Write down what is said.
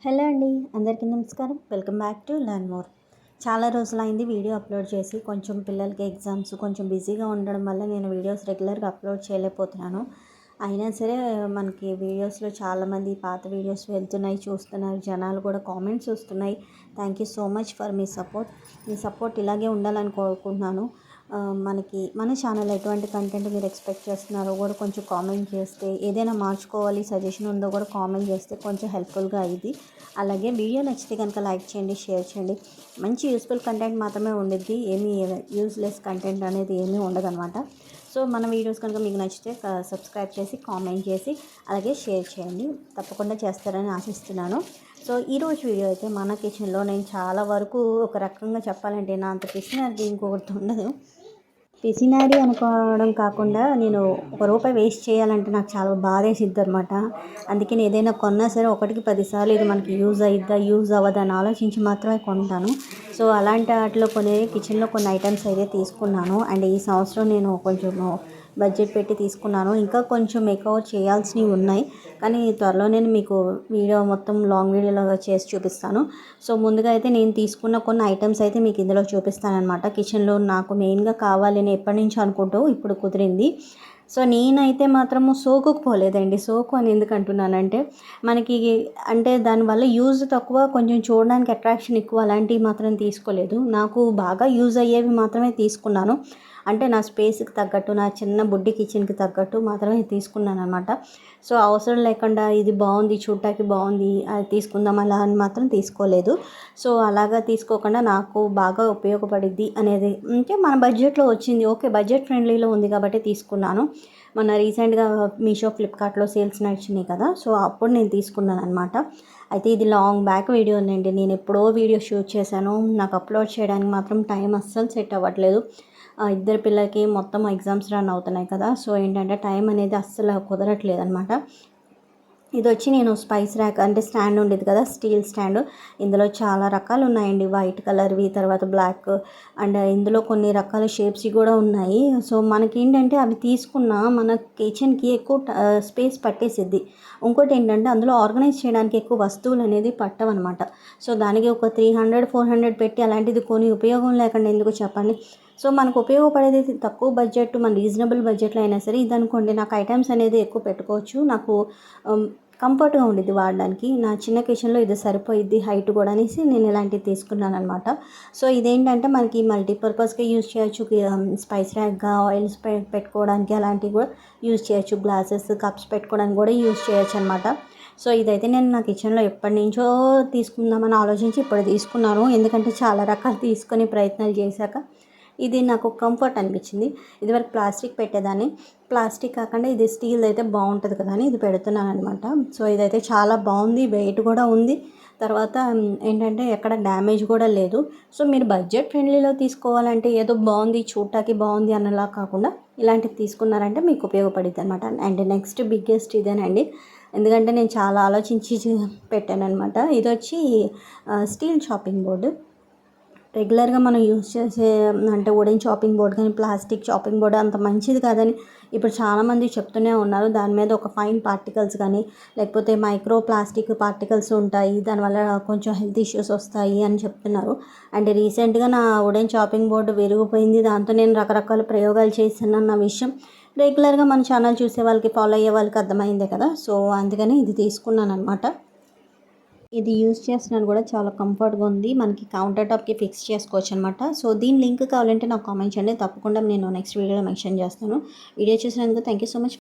Hello అండి, అందరికీ నమస్కారం. Welcome back to learn more. చాలా రోజులైంది వీడియో అప్లోడ్ చేసి. కొంచెం పిల్లలకి ఎగ్జామ్స్ కొంచెం బిజీగా ఉండడం వల్ల నేను వీడియోస్ రెగ్యులర్గా అప్లోడ్ చేయలేకపోతున్నాను. అయినా సరే మనకి వీడియోస్లో చాలామంది పాత వీడియోస్ వెళ్తున్నాయి, చూస్తున్నారు. జనాలు కూడా కామెంట్స్ వస్తున్నాయి. Thank you so much for me support. Me support ఇలాగే ఉండాలని కోరుకుంటున్నాను. మన ఛానల్ ఎటువంటి కంటెంట్ మీరు ఎక్స్పెక్ట్ చేస్తున్నారో కూడా కొంచెం కామెంట్ చేస్తే, ఏదైనా మార్చుకోవాలి సజెషన్ ఉందో కూడా కామెంట్ చేస్తే కొంచెం హెల్ప్ఫుల్గా అయ్యింది. అలాగే వీడియో నచ్చితే కనుక లైక్ చేయండి, షేర్ చేయండి. మంచి యూస్ఫుల్ కంటెంట్ మాత్రమే ఉండిద్ది, ఏమీ యూస్లెస్ కంటెంట్ అనేది ఏమీ ఉండదన్నమాట. సో మన వీడియోస్ కనుక మీకు నచ్చితే సబ్స్క్రైబ్ చేసి కామెంట్ చేసి అలాగే షేర్ చేయండి. తప్పకుండా చేస్తారని ఆశిస్తున్నాను. సో ఈరోజు వీడియో అయితే మన కిచెన్లో నేను చాలా వరకు ఒక రకంగా చెప్పాలంటే నా అంత పిసినారిది ఇంకొకటి ఉండదు. పిసినారి అనుకోవడం కాకుండా నేను ₹1 వేస్ట్ చేయాలంటే నాకు చాలా బాధేసిద్ది అనమాట. అందుకని ఏదైనా కొన్నా సరే ఒకటికి 10 సార్లు ఇది మనకి యూజ్ అయిద్దా యూజ్ అవ్వదా అని ఆలోచించి మాత్రమే కొంటాను. సో అలాంటి వాటిలో కిచెన్లో కొన్ని ఐటమ్స్ అయితే తీసుకున్నాను. అండ్ ఈ సంవత్సరం నేను కొంచెం బడ్జెట్ పెట్టి తీసుకున్నాను. ఇంకా కొంచెం మేకవర్ చేయాల్సినవి ఉన్నాయి, కానీ త్వరలో నేను మీకు వీడియో మొత్తం లాంగ్ వీడియోలాగా చేసి చూపిస్తాను. సో ముందుగా అయితే నేను తీసుకున్న కొన్ని ఐటమ్స్ అయితే మీకు ఇందులో చూపిస్తానమాట. కిచెన్లో నాకు మెయిన్గా కావాలని ఎప్పటి నుంచో అనుకుంటూ ఇప్పుడు కుదిరింది. సో నేనైతే మాత్రము సోకుకు పోలేదండి. సోకు అని ఎందుకు అంటున్నానంటే మనకి అంటే దానివల్ల యూజ్ తక్కువ, కొంచెం చూడడానికి అట్రాక్షన్ ఎక్కువ, అలాంటివి మాత్రం తీసుకోలేదు. నాకు బాగా యూజ్ అయ్యేవి మాత్రమే తీసుకున్నాను. అంటే నా స్పేస్కి తగ్గట్టు, నా చిన్న బుడ్డి కిచెన్కి తగ్గట్టు మాత్రమే తీసుకున్నాను అనమాట. సో అవసరం లేకుండా ఇది బాగుంది, చూడటానికి బాగుంది, అది తీసుకుందాం అలా అని మాత్రం తీసుకోలేదు. సో అలాగా తీసుకోకుండా నాకు బాగా ఉపయోగపడిద్ది అనేది అంటే మన బడ్జెట్లో వచ్చింది, ఓకే బడ్జెట్ ఫ్రెండ్లీలో ఉంది కాబట్టి తీసుకున్నాను. మొన్న రీసెంట్గా మీషో, ఫ్లిప్కార్ట్లో సేల్స్ నడిచినాయి కదా, సో అప్పుడు నేను తీసుకున్నాను అనమాట. అయితే ఇది లాంగ్ బ్యాక్ వీడియో ఉందండి. నేను ఎప్పుడో వీడియో షూట్ చేశాను. నాకు అప్లోడ్ చేయడానికి మాత్రం టైం అస్సలు సెట్ అవ్వట్లేదు. ఇద్దరు పిల్లలకి మొత్తం ఎగ్జామ్స్ రన్ అవుతున్నాయి కదా, సో ఏంటంటే టైం అనేది అస్సలు కుదరట్లేదు అనమాట. ఇది వచ్చి నేను స్పైస్ ర్యాక్ అంటే స్టాండ్ ఉండేది కదా, స్టీల్ స్టాండ్. ఇందులో చాలా రకాలు ఉన్నాయండి, వైట్ కలర్వి, తర్వాత బ్లాక్, అండ్ ఇందులో కొన్ని రకాల షేప్స్ కూడా ఉన్నాయి. సో మనకేంటంటే అవి తీసుకున్న మన కిచెన్కి ఎక్కువ స్పేస్ పట్టేసిద్ది. ఇంకోటి ఏంటంటే అందులో ఆర్గనైజ్ చేయడానికి ఎక్కువ వస్తువులు అనేది పట్టవన్నమాట. సో దానికి ఒక 300-400 పెట్టి అలాంటిది కొని ఉపయోగం లేకుండా ఎందుకు చెప్పండి. సో మనకు ఉపయోగపడేది తక్కువ బడ్జెట్, మన రీజనబుల్ బడ్జెట్లో అయినా సరే ఇది అనుకోండి, నాకు ఐటమ్స్ అనేది ఎక్కువ పెట్టుకోవచ్చు. నాకు కంఫర్ట్గా ఉండిద్ది వాడడానికి. నా చిన్న కిచెన్లో ఇది సరిపోయిద్ది, హైట్ కూడా అనేసి నేను ఇలాంటివి తీసుకున్నాను అనమాట. సో ఇదేంటంటే మనకి మల్టీపర్పస్గా యూజ్ చేయొచ్చు. స్పైస్ ర్యాక్గా ఆయిల్స్ పెట్టుకోవడానికి అలాంటివి కూడా యూజ్ చేయొచ్చు. గ్లాసెస్, కప్స్ పెట్టుకోవడానికి కూడా యూజ్ చేయొచ్చు అనమాట. సో ఇదైతే నేను నా కిచెన్లో ఎప్పటి నుంచో తీసుకుందామని ఆలోచించి ఇప్పుడు తీసుకున్నాను. ఎందుకంటే చాలా రకాలు తీసుకొని ప్రయత్నాలు చేశాక ఇది నాకు కంఫర్ట్ అనిపించింది. ఇదివరకు ప్లాస్టిక్ పెట్టేదాన్ని, ప్లాస్టిక్ కాకుండా ఇది స్టీల్ అయితే బాగుంటుంది కదా అని ఇది పెడుతున్నాను అనమాట. సో ఇదైతే చాలా బాగుంది, వెయిట్ కూడా ఉంది. తర్వాత ఏంటంటే ఎక్కడ డ్యామేజ్ కూడా లేదు. సో మీరు బడ్జెట్ ఫ్రెండ్లీలో తీసుకోవాలంటే ఏదో బాగుంది, చూడటానికి బాగుంది అన్నలా కాకుండా ఇలాంటివి తీసుకున్నారంటే మీకు ఉపయోగపడుతుంది అనమాట. అండ్ నెక్స్ట్ బిగ్గెస్ట్ ఇదేనండి, ఎందుకంటే నేను చాలా ఆలోచించి పెట్టాను అనమాట. ఇది వచ్చి స్టీల్ చాపింగ్ బోర్డు. రెగ్యులర్గా మనం యూజ్ చేసే అంటే వుడెన్ చాపింగ్ బోర్డ్ కానీ ప్లాస్టిక్ చాపింగ్ బోర్డ్ అంత మంచిది కాదని ఇప్పుడు చాలామంది చెప్తూనే ఉన్నారు. దాని మీద ఒక ఫైన్ పార్టికల్స్ కానీ లేకపోతే మైక్రో ప్లాస్టిక్ పార్టికల్స్ ఉంటాయి, దానివల్ల కొంచెం హెల్త్ ఇష్యూస్ వస్తాయి అని చెప్తున్నారు. అండ్ రీసెంట్గా నా వుడెన్ చాపింగ్ బోర్డు విరిగిపోయింది. దాంతో నేను రకరకాల ప్రయోగాలు చేశానన్న విషయం రెగ్యులర్గా మన ఛానల్ చూసే వాళ్ళకి, ఫాలో అయ్యే వాళ్ళకి అర్థమైందే కదా. సో అందుకని ఇది తీసుకున్నాను అనమాట. ఇది యూజ్ చేస్తున్నాను కూడా, చాలా కంఫర్ట్గా ఉంది. మనకి కౌంటర్ టాప్కి ఫిక్స్ చేసుకోవచ్చు అనమాట. సో దీని లింక్ కావాలంటే నాకు కామెంట్ చేయండి, తప్పకుండా నేను నెక్స్ట్ వీడియోలో మెన్షన్ చేస్తాను. వీడియో చూసినందుకు థ్యాంక్ యూ సో మచ్.